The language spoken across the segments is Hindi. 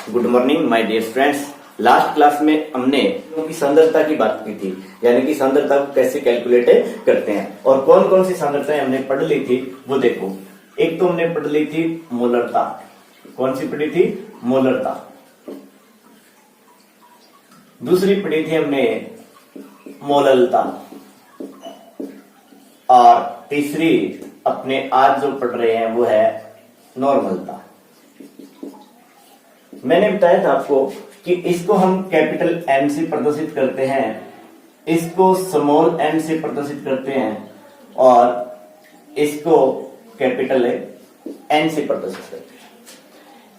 Good morning my dear friends. Last class में हमने की सांद्रता की बात की थी, यानी कि सांद्रता को कैसे कैलकुलेट करते हैं और कौन कौन सी सांद्रताएं हमने पढ़ ली थी वो देखो। एक तो हमने पढ़ ली थी मोलरता। कौन सी पढ़ी थी? मोलरता। दूसरी पढ़ी थी हमने मोललता और तीसरी अपने आज जो पढ़ रहे हैं वो है नॉर्मलता। मैंने बताया था आपको कि इसको हम कैपिटल एम से प्रदर्शित करते हैं, इसको स्मॉल एम से प्रदर्शित करते हैं और इसको कैपिटल एन से प्रदर्शित करते हैं।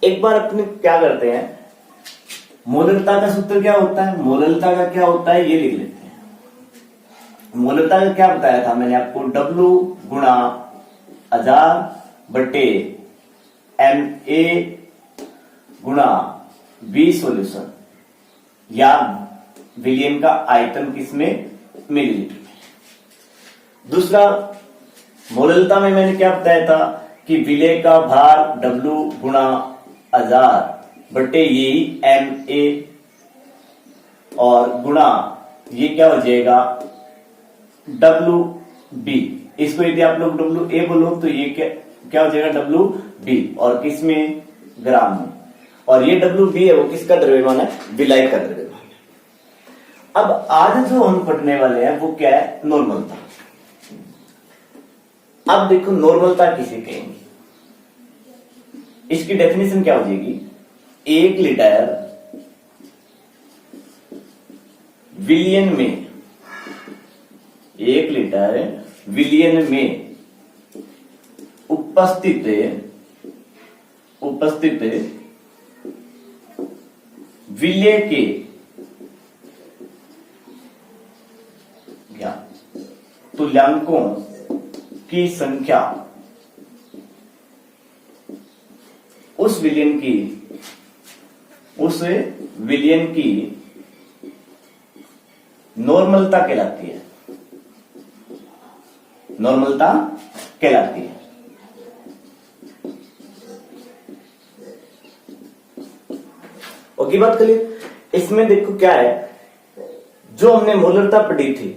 एक बार अपने क्या करते हैं, मोलरता का सूत्र क्या होता है, मोलरता का क्या होता है ये लिख लेते हैं। मोलरता का क्या बताया था मैंने आपको? W गुणा 1000 बटे MA गुणा V सॉल्यूशन या विलियन का आयतन किसमें? मिलीलीटर में। दूसरा मोलरता में मैंने क्या बताया था कि विलेय का भार W गुणा 1000 बटे ये MA और गुणा ये क्या हो जाएगा WB। इसको यदि आप लोग WA बोलो तो ये क्या हो जाएगा WB और किसमें? ग्राम में। और ये WB है वो किसका द्रव्यमान है? विलायक का द्रव्यमान है। अब आज जो हम पढ़ने वाले हैं वो क्या है? नॉर्मलता। अब देखो नॉर्मलता किसे कहेंगे, इसकी डेफिनेशन क्या हो जाएगी? 1 लीटर विलियन में, 1 लीटर विलियन में उपस्थित विलेय के तुल्यांकों की संख्या उस विलियन की नॉर्मलता कहलाती है। नॉर्मलता कहलाती है। ओके, बात करिए। इसमें देखो क्या है, जो हमने मोलरता पढ़ी थी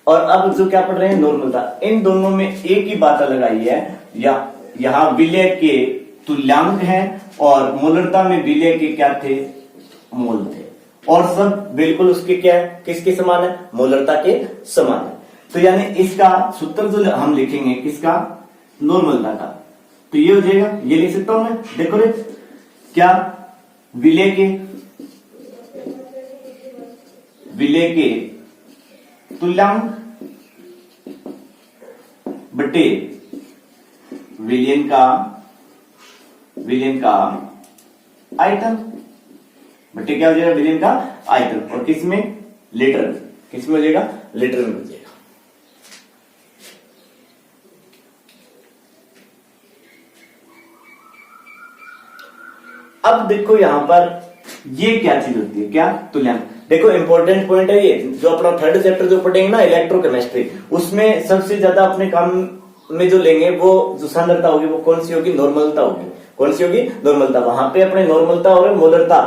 और अब जो क्या पढ़ रहे हैं नॉर्मलता, इन दोनों में एक ही बात अलग आई है। यहां विलेय के तुल्यांक हैं और मोलरता में विलेय के क्या थे? मोल थे और सब बिल्कुल उसके क्या है? किसके समान है? मोलरता के समान है। तो यानी इसका सूत्र जो हम लिखेंगे किसका? नॉर्मलता का। तो ये हो जाएगा, ये लिख सकता हूं मैं। देखो रे क्या, विलेय के तुल्यांक बटे विलियन का आयतन बटे क्या हो जाएगा? विलियन का आयतन और किसमें? लीटर में। किसमें हो जाएगा? लीटर में हो जाएगा। अब देखो यहां पर ये क्या चीज होती है? क्या? तुल्यांक। देखो इंपॉर्टेंट पॉइंट है ये, जो अपना थर्ड चैप्टर जो पढ़ेंगे ना इलेक्ट्रोकेमिस्ट्री, उसमें सबसे ज्यादा अपने काम में जो लेंगे वो जो सांद्रता होगी वो कौन सी होगी? नॉर्मलता होगी। कौन सी होगी? नॉर्मलता। वहां पे अपने नॉर्मलता और मोलरता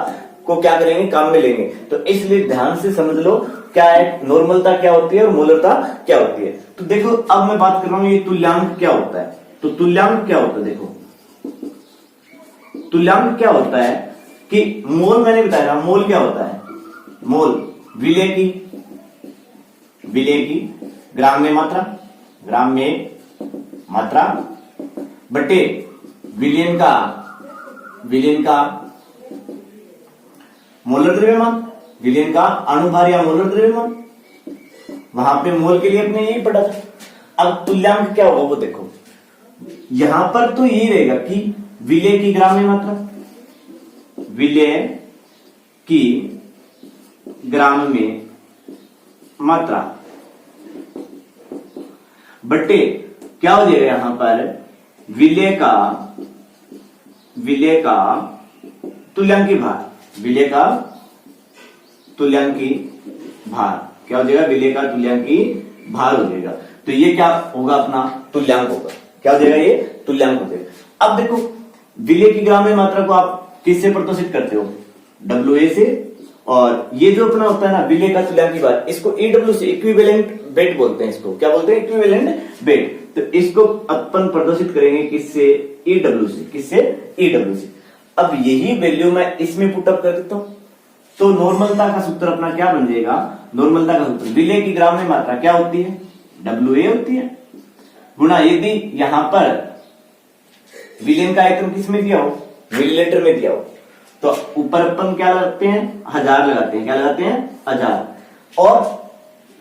को क्या करेंगे? काम में लेंगे। तो इसलिए ध्यान से समझ लो क्या है, नॉर्मलता क्या होती है और मोलरता क्या होती है। तो देखो अब मैं बात कर रहा हूं ये तुल्यांक क्या होता है। तो तुल्यांक क्या होता है? देखो तुल्यांक क्या होता है कि मोल मैंने बताया ना, मोल क्या होता है? मोल विलेय की ग्राम में मात्रा बटे विलियन का मोलर द्रव्यमान, विलियन का अणुभार या मोलर द्रव्यमान। वहां पे मोल के लिए अपने यही पढ़ा था। अब तुल्यांक क्या होगा वो देखो, यहां पर तो यही रहेगा कि विलेय की ग्राम में मात्रा, विलेय की ग्राम में मात्रा बटे क्या हो जाएगा यहां पर? विलेय का तुल्यांकी भार। विलेय का तुल्यांकी भार क्या हो जाएगा? विलेय का तुल्यांकी भार हो जाएगा। तो ये क्या होगा? अपना तुल्यांक होगा। क्या हो जाएगा? ये तुल्यांक हो जाएगा। अब देखो विलेय की ग्राम में मात्रा को आप किससे प्रदर्शित करते हो, WA से। और ये जो अपना होता है ना विलेय का तुल्यांकी भार, इसको EW से, इक्विवेलेंट वेट बोलते हैं। इसको क्या बोलते हैं, इक्विवेलेंट वेट। तो इसको अपन प्रदर्शित करेंगे किससे, EW से। किससे, EW से। अब यही वैल्यू मैं इसमें पुटअप कर देता हूं, तो नॉर्मलता का सूत्र अपना क्या बन जाएगा, नॉर्मलता का सूत्र विलेय की ग्राम में मात्रा क्या होती है, WA होती है, गुणा यदि यहां पर विलेय का आयतन किस में दिया हो, मिलीलीटर में दिया हो, तो ऊपर अपन क्या लगाते हैं, 1000 लगाते हैं। क्या लगाते हैं, 1000। और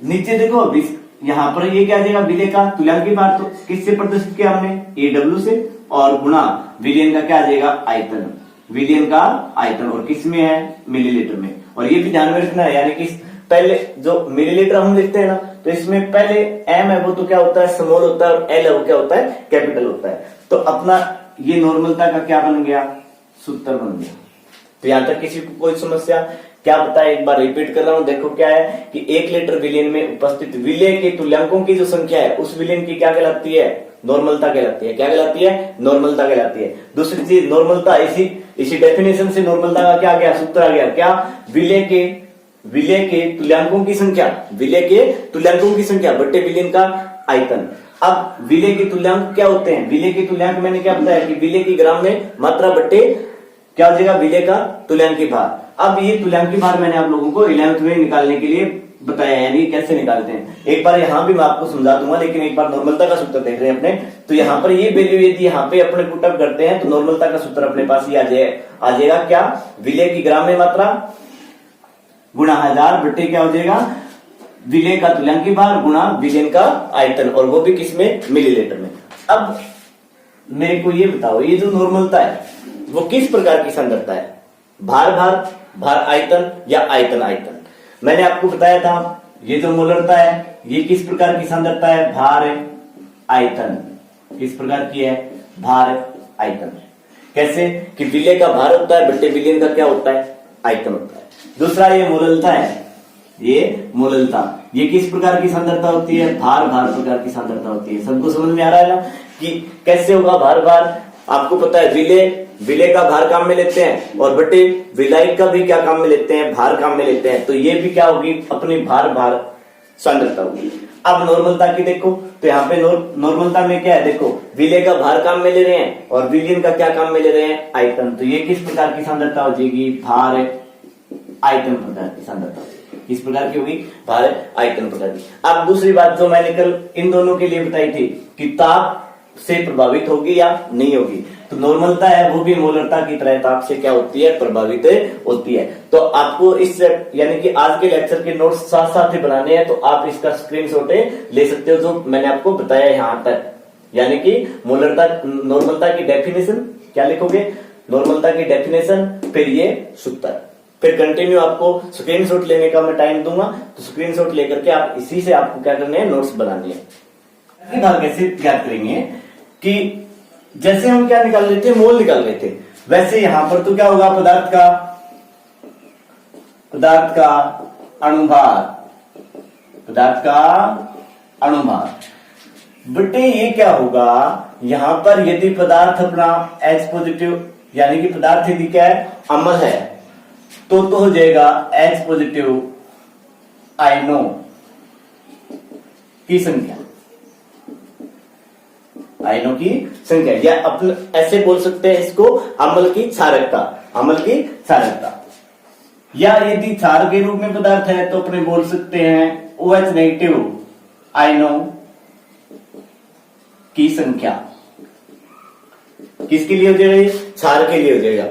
नीचे देखो अभी यहां पर ये क्या देगा, विलेय का तुल्यांकी भार, तो किससे प्रदर्शित किया हमने, EW से, और गुणा विलेय का क्या आ जाएगा, आयतन। विलेय का आयतन और किस में है, मिलीलीटर में। और ये भी ध्यान में रखना है, यानी कि पहले जो मिलीलीटर हम लिखते हैं ना, तो इसमें पहले M है वो तो क्या होता है, स्मॉल होता है, और L है वो क्या होता है, कैपिटल होता है। तो अपना ये नॉर्मलता का क्या बन गया, सूत्र बन गया। तो यहां तक किसी को कोई समस्या, क्या बताया, एक बार रिपीट कर रहा हूं। देखो क्या है कि 1 लीटर विलेय में उपस्थित विलेय के तुल्यांकों की जो संख्या है, उस विलेय की क्या कहलाती है, नॉर्मलता कहलाती है। क्या कहलाती है, नॉर्मलता कहलाती है। दूसरी चीज नॉर्मलता, इसी डेफिनेशन से नॉर्मलता का क्या आ गया, सूत्र आ गया, क्या, विलेय के तुल्यांकों की संख्या, विलेय के तुल्यांकों की संख्या बट्टे विलेय का आयतन। अब विलेय के तुल्यांक क्या होते हैं, विलेय के तुल्यांक मैंने क्या बताया कि विलेय की ग्राम में मात्रा बट्टे क्या हो जाएगा, विलेय का तुल्यांकी भार। अब ये तुल्यांकी भार मैंने आप लोगों को 11th में निकालने के लिए बताया, यानी कैसे निकालते हैं। एक बार यहां भी मैं आपको समझा दूंगा, लेकिन एक बार नॉर्मलता का सूत्र देख रहे हैं अपने। तो यहाँ पर ये वैल्यू यदि यहाँ पे अपने पुटअप करते हैं, तो नॉर्मलता का सूत्र अपने पास ही आ जाएगा क्या, विलेय की ग्राम में मात्रा गुणा 1000 बट्टे क्या हो जाएगा, विलेय का तुल्यांकी भार गुणा विलेय का आयतन, और वो भी किसमें, मिलीलीटर में। अब मेरे को ये बताओ, ये जो नॉर्मलता है वो किस प्रकार की सांद्रता है, भार भार, भार आयतन, या आयतन आयतन। मैंने आपको बताया था ये जो मोलरता है ये किस प्रकार की सांद्रता है, भार आयतन। किस प्रकार की है, भार आयतन। कैसे कि विलेय का भार होता है बट्टे विलेय का क्या होता है, आयतन होता है। दूसरा ये मोललता है, ये मोललता, ये किस प्रकार की सांद्रता होती है, भार भार प्रकार की सांद्रता होती है। सबको समझ में आ रहा है ना कि कैसे होगा भार भार। आपको पता है विलेय का भार काम में लेते हैं, और बट्टे विलायक का भी क्या काम में लेते हैं, भार काम में लेते हैं। तो ये भी क्या होगी, अपनी भार भार सांद्रता होगी। अब नॉर्मलता की देखो, तो यहाँ पे नॉर्मलता में क्या है, देखो विलेय का भार काम में ले रहे हैं, और विलेय का क्या काम में ले रहे हैं, आयतन। तो ये किस प्रकार की सांद्रता हो जाएगी, भार आयतन प्रकार की सांद्रता। किस प्रकार की होगी, भार आयतन प्रकार की। अब दूसरी बात जो मैंने कल इन दोनों के लिए बताई थी कि ताप से प्रभावित होगी या नहीं होगी, तो नॉर्मलता है वो भी मोलरता की तरह ताप से क्या होती है, प्रभावित होती है। तो आपको इस यानी कि आज के लेक्चर के नोट्स साथ साथ ही बनाने हैं, तो आप इसका स्क्रीनशॉट ले सकते हो जो मैंने आपको बताया यहां तक। यानी कि मोलरता, नॉर्मलता की डेफिनेशन क्या लिखोगे, नॉर्मलता की डेफिनेशन, फिर ये सूत्र, फिर कंटिन्यू आपको स्क्रीनशॉट लेने का मैं टाइम दूंगा। तो स्क्रीनशॉट लेकर के आप इसी से आपको क्या करने हैं, नोट्स बनाने हैं। भाग कैसे ज्ञात करेंगे कि जैसे हम क्या निकाल रहे थे, मोल निकाल रहे थे, वैसे यहां पर तो क्या होगा, पदार्थ का अणुभार, पदार्थ का अणुभार बटे ये क्या होगा, यहां पर यदि पदार्थ अपना H पॉजिटिव, यानी कि पदार्थ यदि क्या है, अम्ल है, तो हो जाएगा H पॉजिटिव आयनों की संख्या, आयनों की संख्या, या अपन ऐसे बोल सकते हैं इसको, अम्ल की क्षारकता, अम्ल की क्षारकता। या यदि क्षार के रूप में पदार्थ है तो अपने बोल सकते हैं OH नेगेटिव आयनों की संख्या। किसके लिए हो जाएगा, क्षार के लिए हो जाएगा।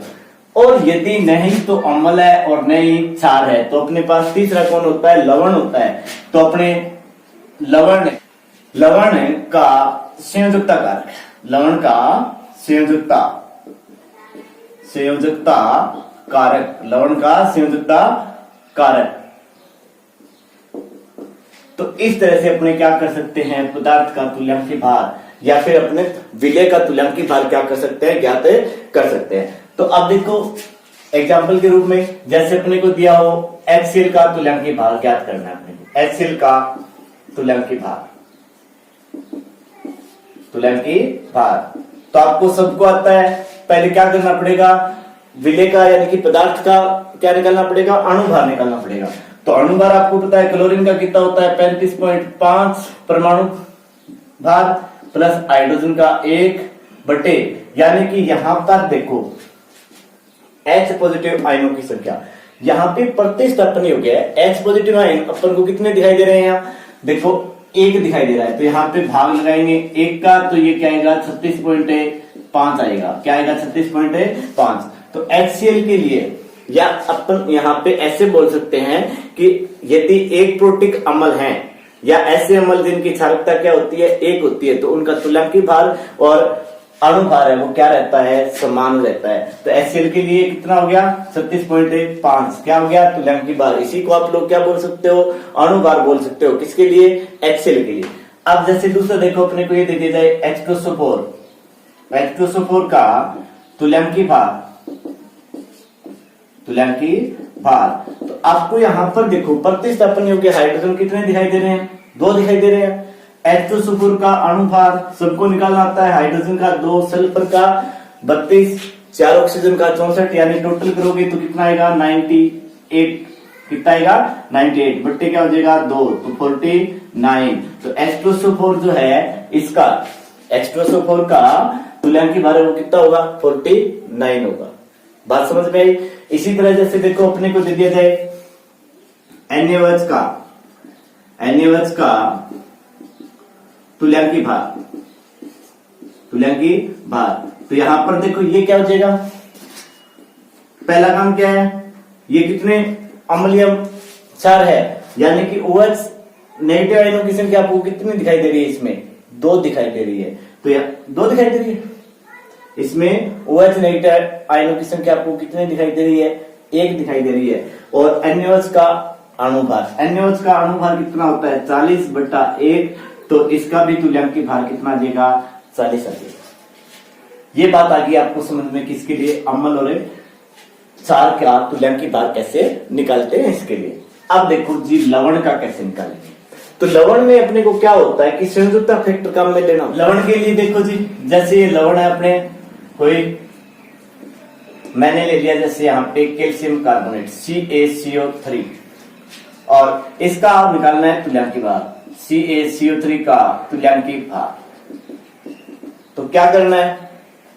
और यदि नहीं तो अम्ल है और नहीं क्षार है, तो अपने पास तीसरा कौन होता है, लवण होता है। तो अपने लवण का संयोजकता कारक, लवण का संयोजकता कारक, लवण का संयोजकता कारक। तो इस तरह से अपने क्या कर सकते हैं, पदार्थ का तुल्यांकी भार या फिर अपने विलेय का तुल्यांकी भार क्या कर सकते हैं, ज्ञात कर सकते हैं। तो अब देखो एग्जाम्पल के रूप में, जैसे अपने को दिया हो HCl का तुल्यांकी भार ज्ञात करना है अपने को, HCl का तुल्यांकी भार, तुल्यांकी भार। तो आपको सबको आता है, पहले क्या करना पड़ेगा, विलेय का यानी कि पदार्थ का क्या निकालना पड़ेगा, अणुभार निकालना पड़ेगा। तो अणुभार आपको पता है क्लोरीन का कितना होता है 35.5 परमाणु भार प्लस हाइड्रोजन का 1 बटे, यानी कि यहां पर देखो H पॉजिटिव आयनों की संख्या यहाँ पे प्रतिस्थापन हो गया है। H पॉजिटिव आयन अपन को कितने दिखाई दे रहे हैं, यहाँ देखो 1 दिखाई दे रहा है, तो यहाँ पे भाग लगाएंगे 1 का, तो ये क्या आएगा 36.5 आएगा, क्या आएगा 36.5। तो HCl के लिए या अपन यहाँ पे ऐसे बोल सकते हैं कि यदि एक प्रोटिक अम्ल है या ऐसे अम्ल जिनकी क्षारकता क्या होती है 1 होती है, तो उनका तुल्यांकी भार और अणुभार है वो क्या रहता है, समान रहता है। तो HCl के लिए कितना हो गया 36.5, क्या हो गया तुल्यांकी भार। इसी को आप लोग क्या बोल सकते हो, अणुभार बोल सकते हो, किसके लिए, HCl के लिए। अब जैसे दूसरा देखो अपने को ये दे दिया जाए H2SO4 का तुल्यांकी भार, तो आपको यहां पर देखो प्रतिस्थापन योग्य हाइड्रोजन कितने दिखाई दे रहे हैं, 2 दिखाई दे रहे हैं। H2SO4 का अणुभार सबको निकालना आता है, हाइड्रोजन का 2, सल्फर का 32, 4 ऑक्सीजन का 64, यानी टोटल करोगे तो कितना आएगा 98, कितना आएगा 98 बट्टे क्या हो जाएगा 2, तो 49। तो H2SO4 जो है इसका H2SO4 का तुल्यांकी भार वो कितना होगा 49 होगा। बात समझ में आई। इसी तरह जैसे देखो अपने को दे दिया जाए NaOH का तुल्यांकी भार, तो यहां पर देखो ये क्या हो जाएगा, पहला काम क्या है, ये कितने अम्लीय क्षार है, यानी कि OH नेगेटिव आयनों की संख्या आपको कितनी दिखाई दे रही है, इसमें 2 दिखाई दे रही है, तो यह 2 दिखाई दे रही है। इसमें OH नेगेटिव आयनों की संख्या आपको कितनी दिखाई दे रही है, 1 दिखाई दे रही है। और NaOH का अणुभार कितना होता है 40/1, तो इसका भी तुल्यांकी भार कितना आ जाएगा 40 आ जाएगा। ये बात आ गई आपको समझ में, किसके लिए, अम्ल और क्षार का तुल्यांकी भार कैसे निकालते हैं इसके लिए। अब देखो जी लवण का कैसे निकालेंगे। तो लवण में अपने को क्या होता है कि संयुक्तता फैक्टर काम में लेना। लवण के लिए देखो जी, जैसे ये लवण है अपने कोई मैंने ले लिया, जैसे यहाँ पे कैल्शियम कार्बोनेट CaCO3, और इसका निकालना है तुल्यांकी भार, CaCO3 का तुल्यांकी भार। तो क्या करना है,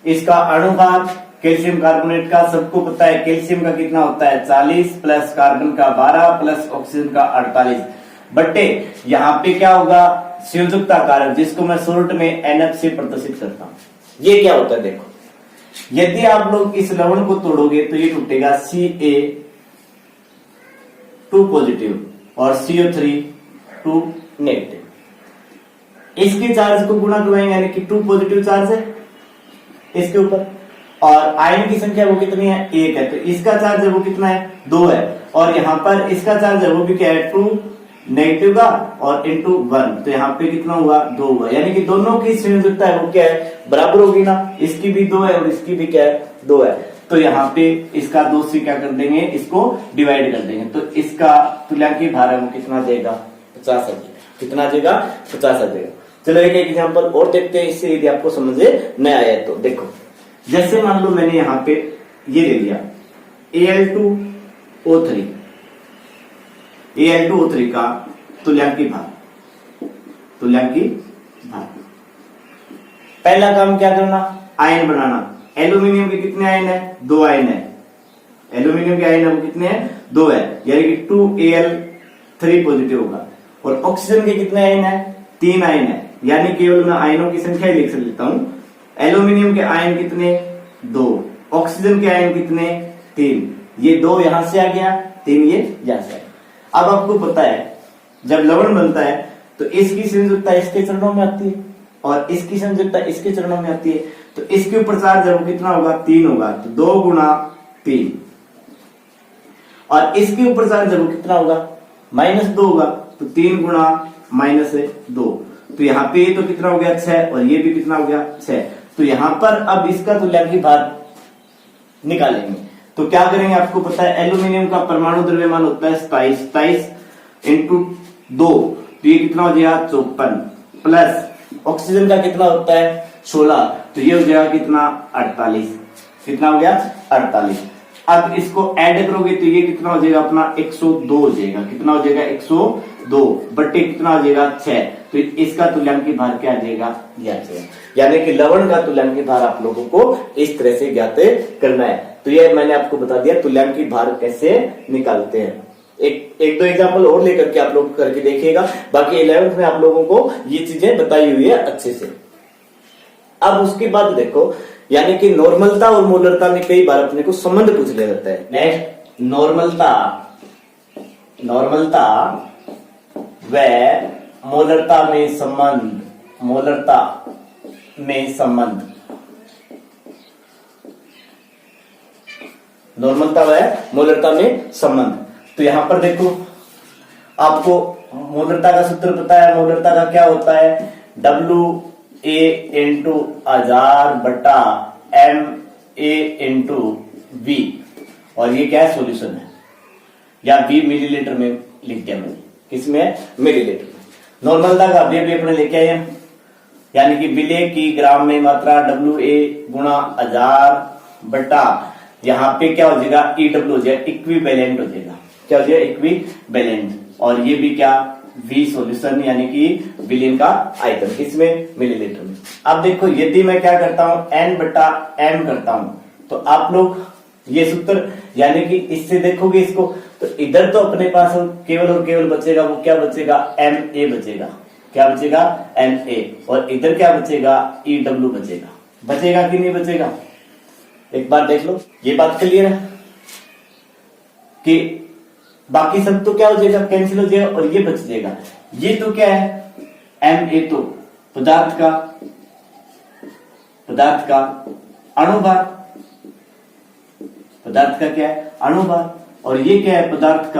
इसका अणुभार कैल्शियम कार्बोनेट का सबको पता है, कैल्शियम का कितना होता है 40 प्लस कार्बन का 12 प्लस ऑक्सीजन का 48 बट्टे, यहाँ पे क्या होगा संयोजकता कारक, जिसको मैं शॉर्ट में NF से प्रदर्शित करता हूं। ये क्या होता है देखो, यदि आप लोग इस लवण को तोड़ोगे तो ये टूटेगा Ca2 पॉजिटिव और CO3 2 नेगेटिव। इसके चार्ज को गुणा करवाएंगे, यानी कि 2 पॉजिटिव चार्ज है इसके ऊपर, और आयन की संख्या वो कितनी है 1 है, तो इसका चार्ज है वो कितना है 2 है, और यहाँ पर इसका चार्ज है वो भी क्या है 2 नेगेटिव का और इंटू 1, तो यहाँ पे कितना हुआ 2 हुआ, यानी कि दोनों की संयोजकता है वो क्या है बराबर होगी ना, इसकी भी 2 है और इसकी भी क्या है 2 है। तो यहाँ पे इसका 2 से क्या कर देंगे, इसको डिवाइड कर देंगे, तो इसका तुल्यांकी भार है वो कितना देगा 50 आ जाएगा, कितना आ जाएगा 50 आ जाएगा। चलो एक एग्जाम्पल और देखते हैं, इससे यदि आपको समझ न आया तो देखो, जैसे मान लो मैंने यहाँ पे ये ले लिया Al2O3 का तुल्यांकी भार। पहला काम क्या करना, आयन बनाना। एल्यूमिनियम के कितने आयन है 2 आयन है, एल्यूमिनियम के आयन है वो कितने हैं 2 है, यानी कि 2Al3 पॉजिटिव होगा, और ऑक्सीजन के कितने आयन है 3 आयन है, यानी केवल मैं आयनों की संख्या लिख लेता हूं। एल्यूमिनियम के आयन कितने 2, ऑक्सीजन के आयन कितने 3, ये 2 यहां से आ गया, 3 ये यहां से आ गया। अब आपको पता है जब लवण बनता है तो इसकी संयोजकता इसके चरणों में आती है और इसकी संयोजकता इसके चरणों में आती है, तो इसके ऊपर चार्ज है वो कितना होगा 3 होगा, तो 2 गुणा 3, और इसके ऊपर चार्ज है वो कितना होगा -2 होगा, तो 3 गुणा -2, तो यहाँ पे तो कितना हो गया 6, और ये भी कितना हो गया 6। तो यहाँ पर अब इसका तुल्यांकी भार निकालेंगे, तो क्या करेंगे आपको पता है एल्यूमिनियम का परमाणु द्रव्यमान होता है 27 इंटू 2, तो ये कितना हो जाएगा 54, प्लस ऑक्सीजन का कितना होता है 16, तो ये हो जाएगा कितना 48, कितना हो गया 48। अब इसको ऐड करोगे तो ये कितना हो जाएगा अपना 102 हो जाएगा। कितना हो जाएगा 102 बट्टे कितना हो जाएगा 6। तो इसका तुल्यांकी भार क्या आ जाएगा ज्ञात है। यानी कि लवण का तुल्यांकी भार आप लोगों को इस तरह से ज्ञात करना है। तो ये मैंने आपको बता दिया तुल्यांकी भार कैसे निकालते हैं। एक दो एग्जांपल और लेकर के आप लोग करके देखिएगा। बाकी 11th में आप लोगों को ये चीजें बताई हुई है अच्छे से। अब उसके बाद देखो, यानी कि नॉर्मलता और मोलरता में कई बार अपने को संबंध पूछ लिया जाता है। नेक्स्ट, नॉर्मलता व मोलरता में संबंध। मोलरता में संबंध, नॉर्मलता व मोलरता में संबंध। तो यहां पर देखो, आपको मोलरता का सूत्र पता है। मोलरता का क्या होता है, WA इंटू 1000 बटा MA इंटू V। और ये क्या है, सॉल्यूशन है, या V मिलीलीटर में लिख दिया मैंने। किसमें, मिलीलीटर में। नॉर्मलता का अभी अपने लेके आए हैं, यानी कि विलेय की ग्राम में मात्रा WA गुणा 1000 बटा, यहाँ पे क्या हो जाएगा EW हो जाएगा, इक्विवेलेंट हो जाएगा। क्या हो जाएगा, इक्विवेलेंट। और ये भी क्या, V सॉल्यूशन, यानी कि विलेय का आयतन, किसमें, मिलीलीटर में। अब देखो, यदि मैं क्या करता हूं N बटा M करता हूं, तो आप लोग ये सूत्र, यानी कि इससे देखोगे इसको, तो इधर तो अपने पास केवल और केवल बचेगा, वो क्या बचेगा, MA बचेगा। क्या बचेगा, MA। और इधर क्या बचेगा, EW बचेगा। बचेगा कि नहीं बचेगा, एक बार देख लो। ये बात क्लियर है कि बाकी सब तो क्या हो जाएगा, कैंसिल हो जाएगा, और ये बच जाएगा। ये तो क्या है, MA तो पदार्थ का अणुभार, पदार्थ का क्या है, अणुभार। और ये क्या है, पदार्थ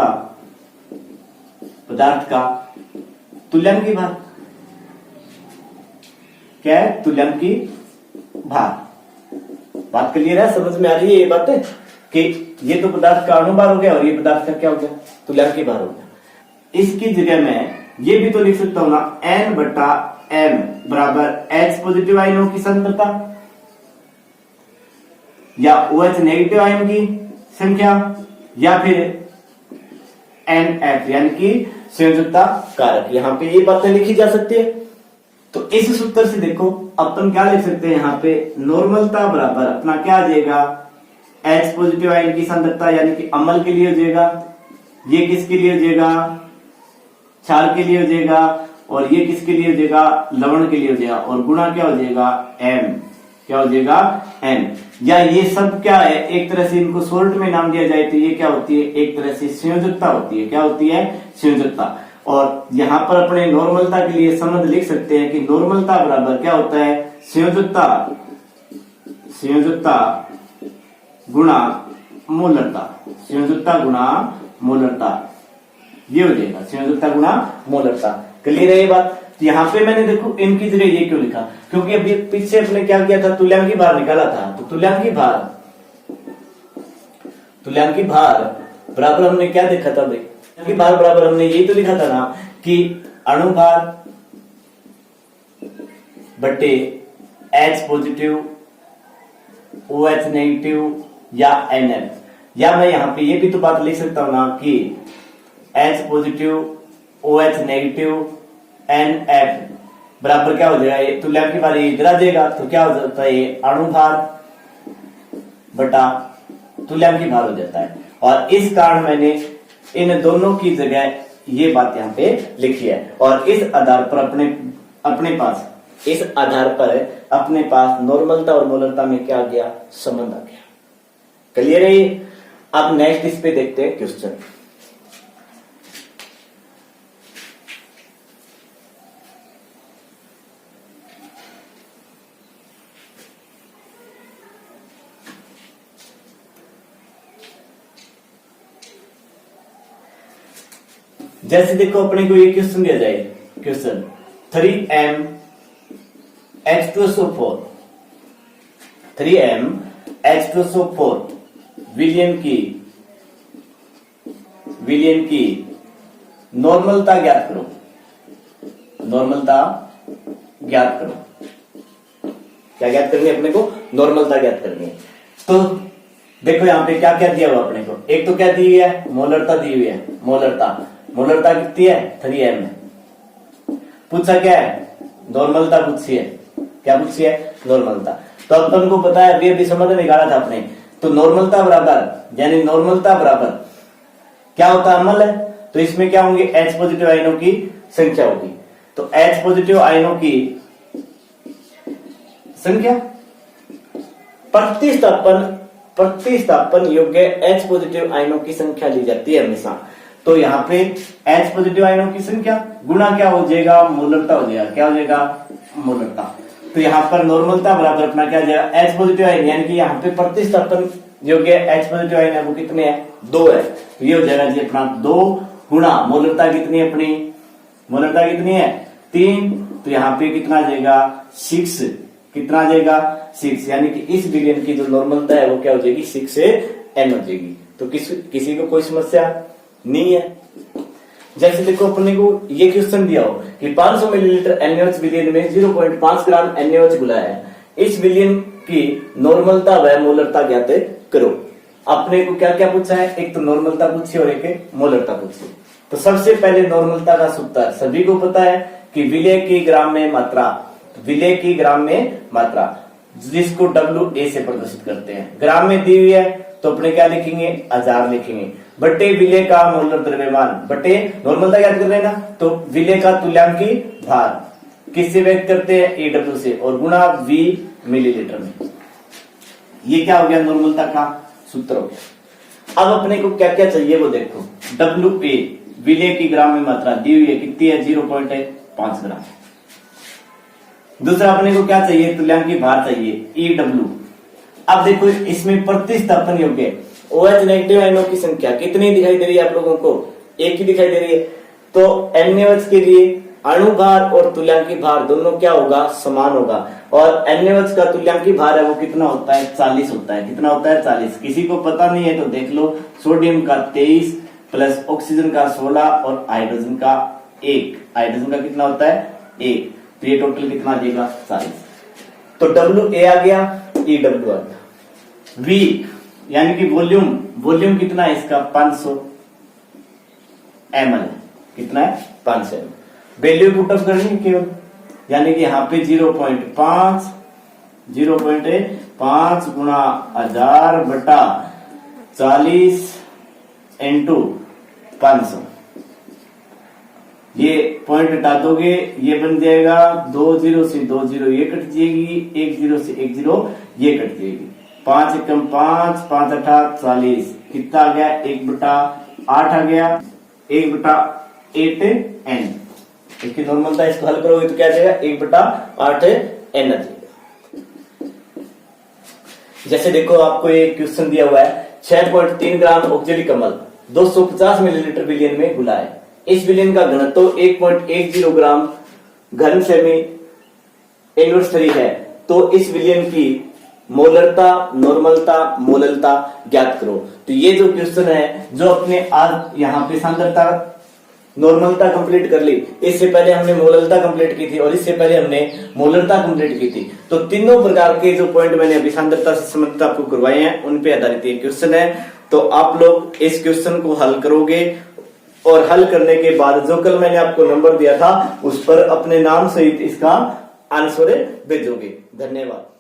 का तुल्यांकी भार। क्या है, तुल्यांकी भार। बात क्लियर है, समझ में आ रही है ये बातें कि ये तो पदार्थ का अणुभार हो गया, और ये पदार्थ का क्या हो गया, तुल्यांकी भार हो गया। इसकी जगह में ये भी तो लिख सकता हूं ना, N बटा M बराबर H पॉजिटिव आयनों की सांद्रता या OH नेगेटिव आयन की संख्या, या फिर NF यानी कि संयोजकता कारक। यहां पे ये बातें लिखी जा सकती है। तो इस सूत्र से देखो, अपन क्या लिख सकते हैं, यहाँ पे नॉर्मलता बराबर अपना क्या आ जाएगा, H पॉजिटिव आयन की सांद्रता, यानी कि अम्ल के लिए हो जाएगा। ये किसके लिए हो जाएगा, क्षार के लिए हो जाएगा। और ये किसके लिए हो जाएगा, लवण के लिए हो जाएगा। और गुणा क्या हो जाएगा, M। क्या हो जाएगा, N। या ये सब क्या है, एक तरह से इनको शॉर्ट में नाम दिया जाए तो ये क्या होती है, एक तरह से संयोजकता होती है। क्या होती है, संयोजकता। और यहां पर अपने नॉर्मलता के लिए संबंध लिख सकते हैं कि नॉर्मलता बराबर क्या होता है, संयोजकता गुणा मोलरता। संयोजकता गुणा मोलरता, ये हो जाएगा, संयोजकता गुणा मोलरता। क्लियर है ये बात। यहाँ पे मैंने देखो इनकी जगह ये क्यों लिखा, क्योंकि अभी पीछे अपने क्या किया था, तुल्यांकी भार निकाला था। तो तुल्यांकी भार बराबर हमने क्या देखा था भाई, तुल्यांकी भार बराबर हमने यही तो लिखा था ना कि अणुभार बट्टे H पॉजिटिव OH नेगेटिव या NF। या मैं यहाँ पे ये भी तो बात लिख सकता हूं ना कि H positive OH negative NF बराबर क्या हो जाएगा, ये तुल्यांकी भार इधर आ जाएगा। तो क्या हो जाता है, ये अणुभार बटा तुल्यांकी भार हो जाता है। और इस कारण मैंने इन दोनों की जगह ये बात यहाँ पे लिखी है। और इस आधार पर अपने पास नॉर्मलता और मोलरता में क्या आ गया, संबंध आ गया। क्लियर है ये। अब नेक्स्ट इस पे देखते हैं क्वेश्चन। जैसे देखो अपने को ये क्वेश्चन दिया जाए, क्वेश्चन 3M H2SO4 विलयन की नॉर्मलता ज्ञात करो। क्या ज्ञात करनी है अपने को, नॉर्मलता ज्ञात करनी है। तो देखो यहाँ पे क्या क्या दिया हुआ अपने को, एक तो क्या दी हुई है, मोलरता दी हुई है, मोलरता कितनी है 3m में। पूछा क्या है, नॉर्मलता पूछी है, क्या पूछी है, नॉर्मलता। तो अब तुमको पता है, अभी समझ में निकाला था आपने, तो नॉर्मलता बराबर यानी नॉर्मलता बराबर क्या होता है, अम्ल है, तो इसमें क्या होंगे, H पॉजिटिव आयनों की संख्या होगी। तो H पॉजिटिव आयनों की संख्या प्रतिस्थापन योग्य H पॉजिटिव आयनों की संख्या ली जाती है हमेशा। तो यहाँ पे H पॉजिटिव आयनों की संख्या गुणा क्या हो जाएगा, मोलरता हो जाएगा, क्या हो जाएगा, मोलरता। तो यहाँ पर नॉर्मलता बराबर अपना क्या जाएगा, H पॉजिटिव आयन, यानी कि यहाँ पे प्रतिस्थापन योग्य H पॉजिटिव आयन है वो कितने हैं, 2 है। तो ये हो जाएगा जी अपना 2 गुणा मोलरता कितनी है, अपनी मोलरता कितनी है 3, तो यहाँ पे कितना जाएगा 6, कितना आ जाएगा 6, यानी कि इस विलयन की जो नॉर्मलता है वो क्या हो जाएगी 6 से n हो जाएगी। तो किसी को कोई समस्या नहीं है। जैसे देखो अपने को ये क्वेश्चन दिया हो कि 500 मिलीलीटर NaOH विलयन में 0.5 ग्राम NaOH घुला है, इस विलयन की नॉर्मलता व मोलरता ज्ञात करो। अपने को क्या क्या पूछा है, एक तो नॉर्मलता पूछी और एक मोलरता पूछी। तो सबसे पहले नॉर्मलता का सूत्र सभी को पता है कि विलय की ग्राम में मात्रा, विलय की ग्राम में मात्रा जिसको WA से प्रदर्शित करते हैं, ग्राम में दी हुई है तो अपने क्या लिखेंगे, 1000 लिखेंगे, बटे विलय का मोलर द्रव्यमान, बटे नॉर्मलता याद कर रहे हैं ना, तो विलय का तुल्यांकी भार किससे व्यक्त करते हैं, AW से, और गुणा V मिलीलीटर में। ये क्या हो गया, नॉर्मलता का सूत्र हो गया। अब अपने को क्या क्या चाहिए वो देखो, WA विलय की ग्राम में मात्रा दी हुई है, कितनी है 0.5 ग्राम। दूसरा अपने को क्या चाहिए, तुल्यांकी भार चाहिए EW। अब देखो इसमें प्रतिस्थापन योग्य OH नेगेटिव आयनों की संख्या कितनी दिखाई दे रही है आप लोगों को, एक ही दिखाई दे रही है। तो NaOH के लिए अणु भार और तुल्यांकी भार दोनों क्या होगा, समान होगा, और NaOH का तुल्यांकी भार है वो कितना होता है, 40 होता है। कितना होता है, 40। किसी को पता नहीं है तो देख लो, सोडियम का 23 प्लस ऑक्सीजन का 16 और हाइड्रोजन का 1, हाइड्रोजन का कितना होता है 1, तो ये टोटल कितना आ जाएगा 40। तो WA आ गया, EW आ गया। V यानी कि वॉल्यूम कितना है इसका, 500 ml, कितना है 500 ml। वैल्यू पुटअप करनी केवल, यानी कि यहाँ पे 0.5 गुणा 1000 बटा 40 इंटू 500, ये पॉइंट हटा दोगे, ये बन जाएगा 20 से 20 ये कट जाएगी, 10 से 10 ये कट जाएगी, 5 एकम 5, 5 अठा 40, कितना आ गया 1/8 आ गया, 1/8n। इसकी नॉर्मलता इसको हल करोगे तो क्या जाएगा 1/8n आ जाएगा। जैसे देखो आपको एक क्वेश्चन दिया हुआ है, 6.3 ग्राम ऑक्जेलिक अम्ल 250 मिलीलीटर विलयन में घुला है, इस विलयन का घनत्व 1.10 ग्राम घन सेमी इन्वर्स है, तो इस विलयन की मोलरता, नॉर्मलता, मोललता ज्ञात करो। तो ये जो क्वेश्चन है, जो अपने आज यहाँ पे सांद्रता नॉर्मलता कंप्लीट कर ली, इससे पहले हमने मोललता कंप्लीट की थी और इससे पहले हमने मोलरता कंप्लीट की थी। तो तीनों प्रकार के जो पॉइंट मैंने अभी सांद्रता से संबंधित आपको करवाए हैं उन पे आधारित ये क्वेश्चन है। तो आप लोग इस क्वेश्चन को हल करोगे और हल करने के बाद जो कल मैंने आपको नंबर दिया था उस पर अपने नाम सहित इसका आंसर भेजोगे। धन्यवाद।